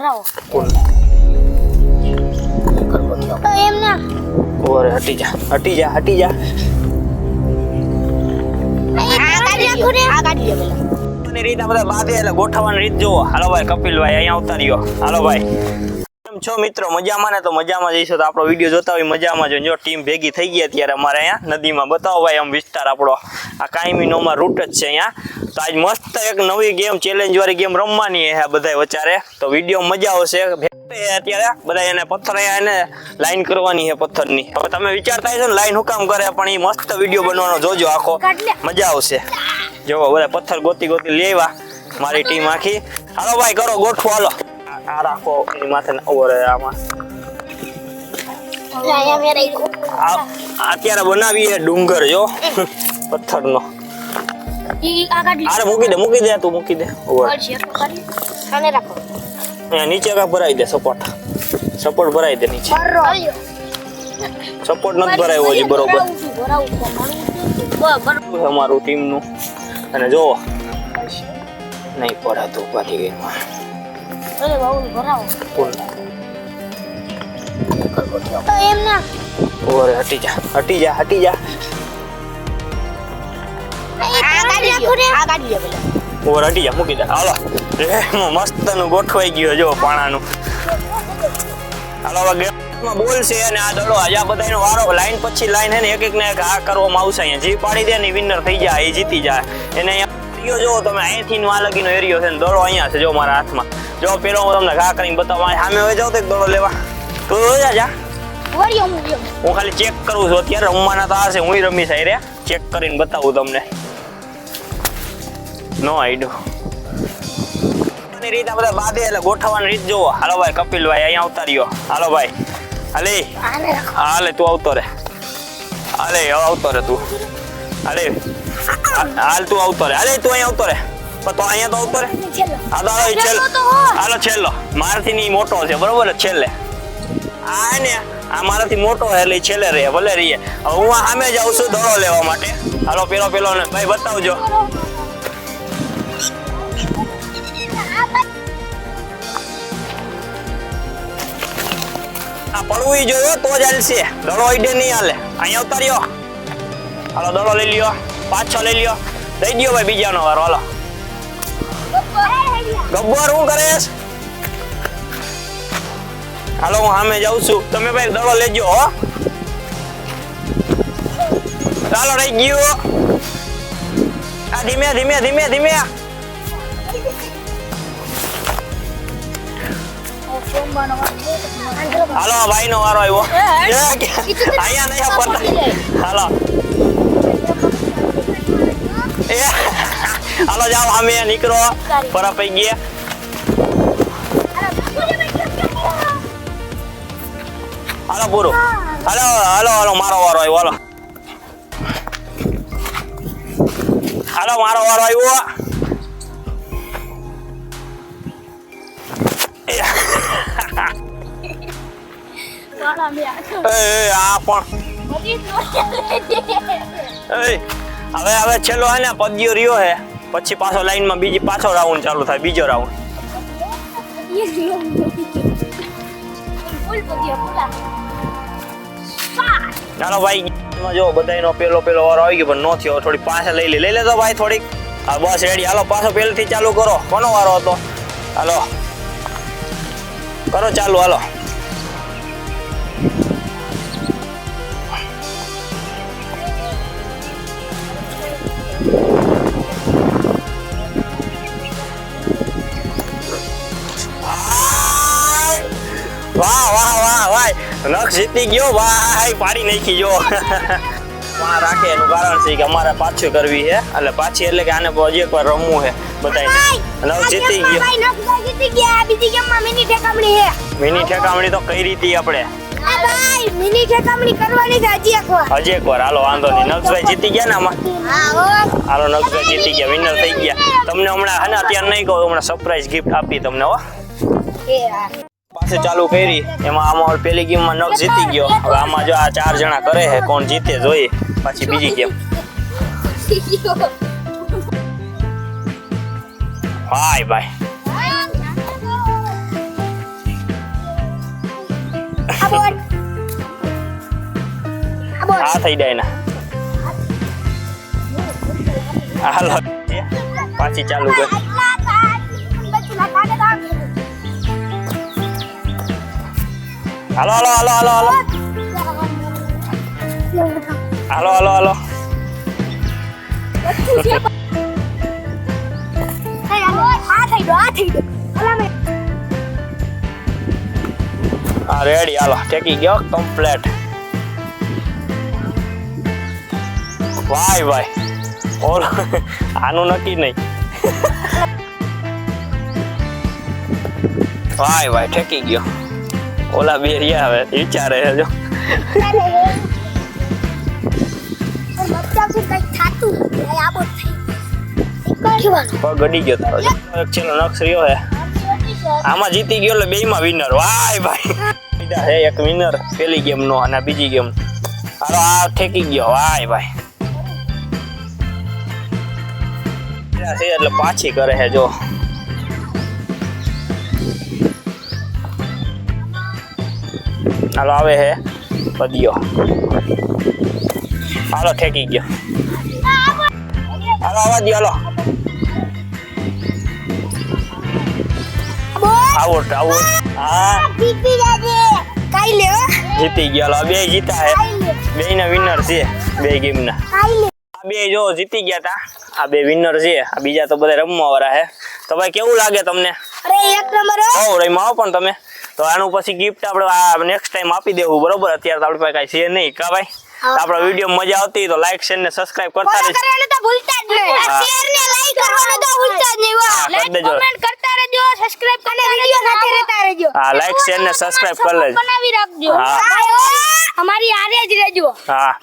Bravo. Cool. Em nè. Ủa rồi hટી जा. આ ગાડી લે પેલા. ની રીત આ બધા બાંધે એટલે ગોઠવવાની રીત જુઓ. હાલો ભાઈ કપિલભાઈ અહીંયા ઉતાર્યો. હાલો ભાઈ. કેમ છો મિત્રો? મજામાં ને? તો મજામાં જઈશું તો આપણો વિડીયો જોતા હોય મજામાં જો ટીમ ભેગી થઈ ગઈ અત્યારે અમારે અહીંયા નદીમાં. બતાવો ભાઈ આમ વિસ્તાર આપણો આ કાયમીનોમાં રૂટ જ છે અહીંયા. તો આજ મસ્ત એક નવી ગેમ ચેલેન્જ વાળી ગેમ રમવાની છે બધા વચારે. તો વિડીયો મજા આવશે. અત્યારે બધા એને પથ્થર એને લાઈન કરવાની છે પથ્થરની. હવે તમે વિચારતા હશો ને લાઈન હું કામ કરે, પણ એ મસ્ત વિડીયો બનવાનો જોજો આખો, મજા આવશે. જો બધા પથ્થર ગોતી લેવા મારી ટીમ આખી. હાલો ભાઈ કરો ગોઠવો. હાલો આ રાખો એની માથે ઓરે આમાં અત્યારે બનાવીએ ડુંગર જો પથ્થરનો. અરે મૂકી દે તું મૂકી દે. આને રાખો. અહીંયા નીચે કા ભરાઈ દે સપોર્ટ ભરાઈ દે નીચે. સપોર્ટ નથી ભરાયો હજી બરોબર અમારું ટીમનું. અને જો નહીં પડે તો પાછી ગઈ અરે બાઉલ ભરાવો. ફૂલ તો એમ ના. ઓરે હટી જા. આ ગાડી લે પેલા. ઓરે હટી જા મૂકી દે. હાલો મસ્ત નું ગોઠવાઈ ગયો જો પાણાનું. હાલો હવે ગેમમાં બોલ છે અને આ દડો આજે બધાનો વારો લાઈન પછી લાઈન હે ને એક ને એક આ કરવામાં આવશે. અહીંયા જી પાડી દે ને વિનર થઈ જાય એ જીતી જાય. એને અહીંયા જો તમે અહીંથી આ લગીનો એરિયો છે ને દડો અહીંયા છે જો મારા હાથમાં. જો પેલો હું તમને ઘા કરીને બતાવવા સામે હોય જાવ તો દડો લેવા તો જા. હું ખાલી ચેક કરું છું અત્યારે રમવાના તો આ છે. હું રમી સાઈ ચેક કરીને બતાવું તમને. નો આઈડો ની રીત આ બધા બાંધે એટલે ગોઠવવાની રીત જુઓ. હાલો ભાઈ કપિલભાઈ અહીંયા ઉતાર્યો. હાલો ભાઈ હાલે તું આવતો રે. હાલે હવે આવતો રે તું. હાલ તું આવતો રે. તું અહીંયા આવતો રે. તો અહીંયા તો આવતો રે. હાલો છેલ્લો મારાથી ની મોટો છે બરોબર છેલ્લે. આ ને આ મારાથી મોટો છે એટલે છેલ્લે રહે ભલે રહીએ. હવે હું સામે જાઉં છું દડો લેવા માટે. હાલો પેલો ને ભાઈ બતાવજો. આ પડવું જોયો તો જ હાલશે. દડો આઈડે નહીં હાલે. અહીંયા ઉતાર્યો. હાલો દડો લઈ લ્યો. પાછો લઈ લ્યો. દઈ દો ભાઈ બીજાનો વારો. હાલો ગબ્બર હું કરેશ? હાલો હું સામે જાઉં છું. તમે ભાઈ દડો લેજો હો. ચાલો રહી ગયો. આ ધીમે. હાલો ભાઈ નો વારો આવ્યો. અહીંયા નહીં પડતા. હાલો જાઓ સામે નીકળો. પરા પઈ ગયા. હાલો પૂરું. હાલો મારો વારો આવ્યો. હાલો મારો વારો આવ્યો. આ પણ હવે છેલ્લો હે ને પદ્યો રહ્યો હે. પછી પાછો લાઈનમાં બીજી પાછો રાઉન્ડ ચાલુ થાય. બીજો રાઉન્ડ. ચાલો ભાઈ જો બધાનો પેલો વારો આવી ગયો પણ નો થયો. થોડી પાસે લઈ લેતો ભાઈ થોડીક. હા બસ રેડી. હાલો પાછો પહેલેથી ચાલુ કરો. કોનો વારો હતો? હાલો કરો ચાલુ. હાલો વાહ નખ જીતી ગયો ભાઈ. પાડી નાખી જો. રાખે એનું કારણ છે કે અમારે પાછું કરવી છે એટલે પાછી એટલે કે આને હજી એકવાર રમવું છે બધાને. નખ જીતી ગયો. બીજી ગેમમાં મિની ઠેકામણી છે. મિની ઠેકામણી તો કઈ રીતે આપણે મિની ઠેકામણી કરવાની છે હજી એકવાર. હાલો વાંધો નહીં. નક્ષભાઈ જીતી ગયા ને આમાં. હાલો નક્ષભાઈ જીતી ગયા. વિનર થઈ ગયા. તમને હમણાં હે ને અત્યારે નહીં કહું. હમણાં સરપ્રાઈઝ ગિફ્ટ આપી તમને હો. પાછું ચાલુ કરી એમાં આમાં પેલી ગેમમાં નખ જીતી ગયો. હવે આમાં જો આ 4 જણા કરે છે કોણ જીતે જોઈએ. પાછી બીજી ગેમ. ભાઈ બોલ આ બોલ આ થઈ જાય ને હાલો પાછી ચાલુ કર હાલો હાલો હાલો હાલો હાલો હાલો હાલો હાલો હા રેડી હાલો ટેકી ગયો કમ્પ્લીટ ભાઈ ભાઈ ઓલો આનું નક્કી નહીં ભાઈ ભાઈ ઠેકી ગયો ઓલા બે રહ્યા હવે વિચારે છે જો પગ અડી ગયો તારો જો. એક છેલ્લો નક્ષ રહ્યો હે આમાં જીતી ગયો એટલે બેયમાં વિનર વાય ભાઈ સીધા હે એક વિનર પેલી ગેમ નો અને બીજી ગેમ હાલો આ ઠેકી ગયો વાય ભાઈ છે એટલે પાછી કરે છે જો હાલો આવે હે પદ્યો હાલો ઠેકી ગયો હાલો આવા દો હાલો આઉટ આઉટ હા જીતી ગયા હાલો બે જીતા હે બે ના વિનર છે બે ગેમ ના આ બે જો જીતી ગયા તા આ બે વિનર છે આ બીજા તો બધા રમવા વાળા હે તો ભાઈ કેવું લાગે તમને અરે એક નંબર ઓ રહીમાં આવો પણ તમે તો આનું પછી ગિફ્ટ આપણે આ નેક્સ્ટ ટાઈમ આપી દેવું બરોબર અત્યારે તો આપણી પાસે કઈ છે નહીં કા ભાઈ આપણો વિડીયો મજા આવતી તો લાઈક શેર ને સબસ્ક્રાઇબ કરતા રહેજો કરવાનું તો ભૂલતા જ નહીં શેર ને લાઈક કરવાનું તો ભૂલતા જ નહીં લાઈક કમેન્ટ કરતા રહેજો સબસ્ક્રાઇબ કરીને વિડિયો સાથે રહેતા રહેજો હા લાઈક શેર ને સબસ્ક્રાઇબ કરી લેજો બનાવી રાખજો હા અમારી આરે જ રહેજો હા